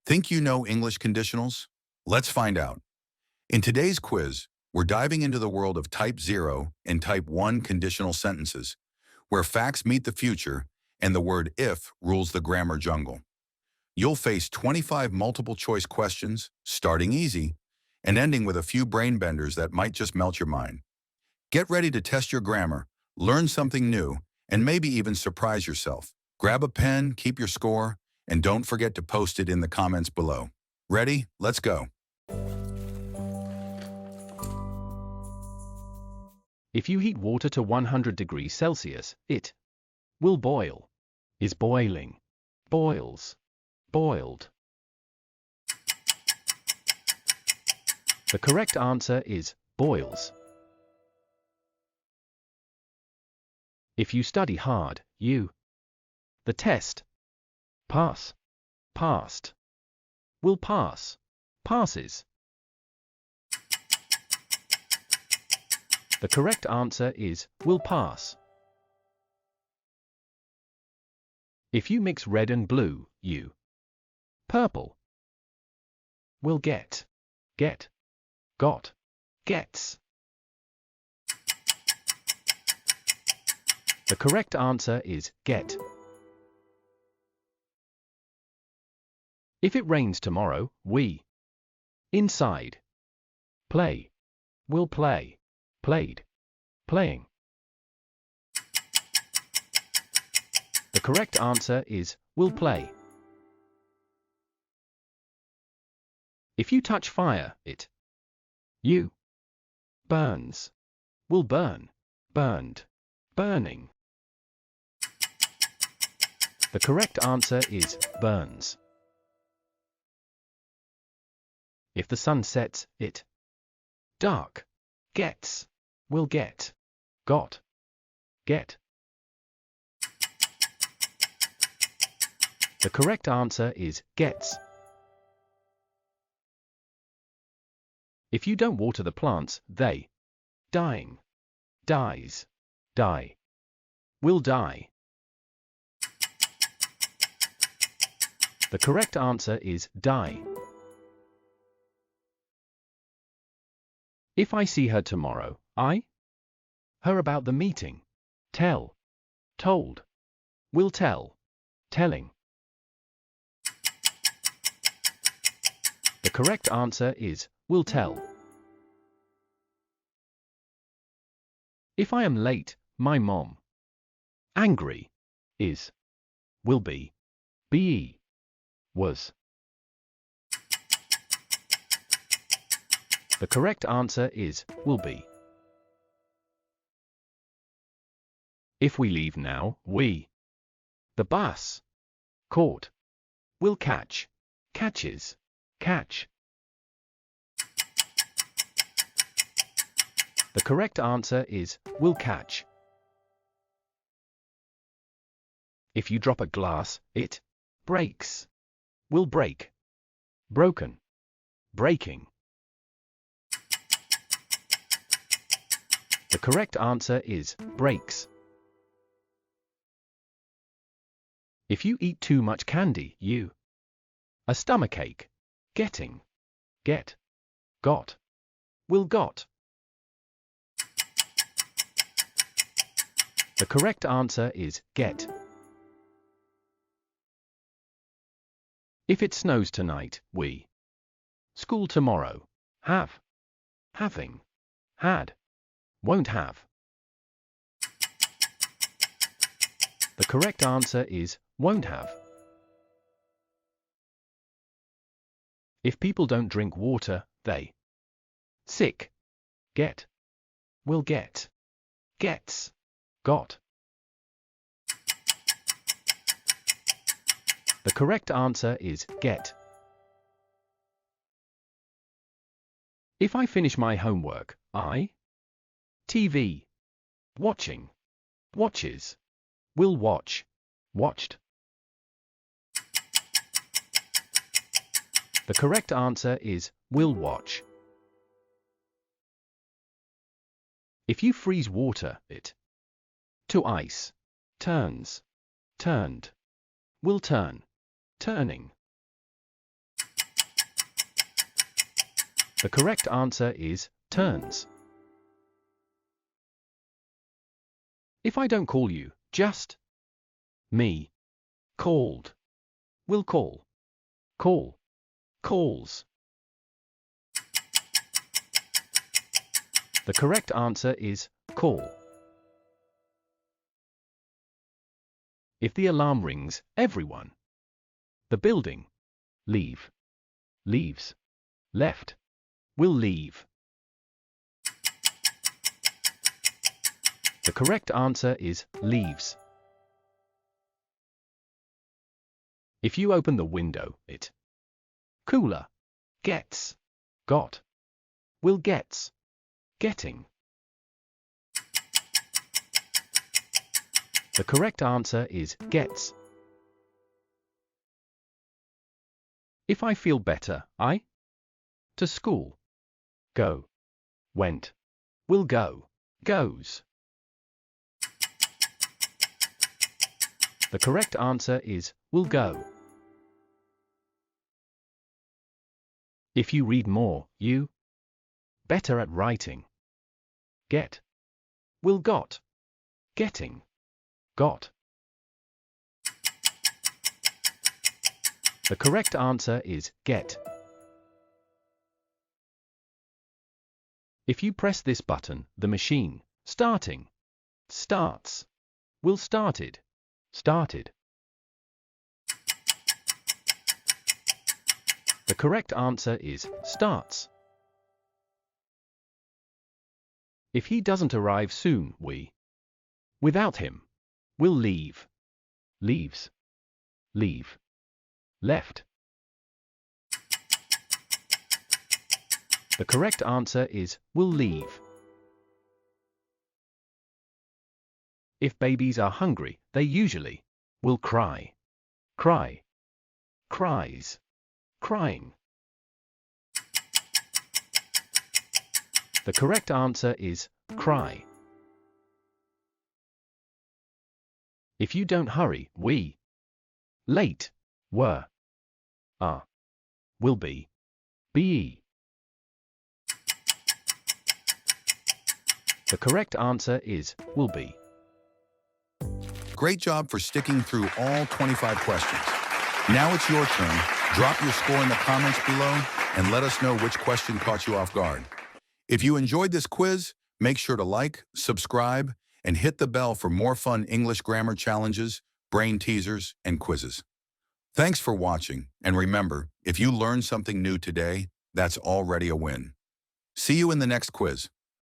Think you know English conditionals? Let's find out. In today's quiz, we're diving into the world of Type 0 and Type 1 conditional sentences, where facts meet the future and the word if rules the grammar jungle. You'll face 25 multiple-choice questions, starting easy, and ending with a few brain benders that might just melt your mind. Get ready to test your grammar, learn something new, and maybe even surprise yourself. Grab a pen, keep your score, and don't forget to post it in the comments below. Ready? Let's go. If you heat water to 100 degrees Celsius, it will boil. Is boiling. Boils. Boiled. The correct answer is boils. If you study hard, you the test pass. Passed. Will pass. Passes. The correct answer is will pass. If you mix red and blue, you purple. Will get. Got. Gets. The correct answer is get. If it rains tomorrow, we inside play. Will play. Played. Playing. The correct answer is will play. If you touch fire, it you burns. Will burn. Burned. Burning. The correct answer is burns. If the sun sets, it dark. Gets. Will get. Got. Get. The correct answer is gets. If you don't water the plants, they dying. Dies. Die. Will die. The correct answer is die. If I see her tomorrow, I her about the meeting. Tell. Told. Will tell. Telling. The correct answer is will tell. If I am late, my mom angry is will be was. The correct answer is will be. If we leave now, we the bus caught. Will catch. Catches. Catch. The correct answer is will catch. If you drop a glass, it breaks. Will break. Broken. Breaking. The correct answer is breaks. If you eat too much candy, you a stomachache. Getting. Get. Got. Will got. The correct answer is get. If it snows tonight, we school tomorrow. Have. Having. Had. Won't have. The correct answer is won't have. If people don't drink water, they sick. Get. Will get. Gets. Got. The correct answer is get. If I finish my homework, I TV. Watching. Watches. Will watch. Watched. The correct answer is will watch. If you freeze water, it to ice turns. Turned. Will turn. Turning. The correct answer is turns. If I don't call you, just me. Called. Will call. Call. Calls. The correct answer is call. If the alarm rings, everyone. The building. Leave. Leaves. Left. Will leave. The correct answer is leaves. If you open the window, it. Cooler. Gets. Got. Will gets. Getting. The correct answer is gets. If I feel better, I. To school. Go. Went. Will go. Goes. The correct answer is will go. If you read more, you. Better at writing. Get. Will got. Getting. Got. The correct answer is get. If you press this button, the machine, starting, starts, will started, started. The correct answer is starts. If he doesn't arrive soon, we. Without him. Will leave. Leaves. Leave. Left. The correct answer is will leave. If babies are hungry, they usually will cry. Cry. Cries. Crying. The correct answer is cry. If you don't hurry, we. Late. Were. Are. Will be. Be. The correct answer is will be. Great job for sticking through all 25 questions. Now it's your turn. Drop your score in the comments below and let us know which question caught you off guard. If you enjoyed this quiz, make sure to like, subscribe, and hit the bell for more fun English grammar challenges, brain teasers, and quizzes. Thanks for watching, and remember, if you learned something new today, that's already a win. See you in the next quiz.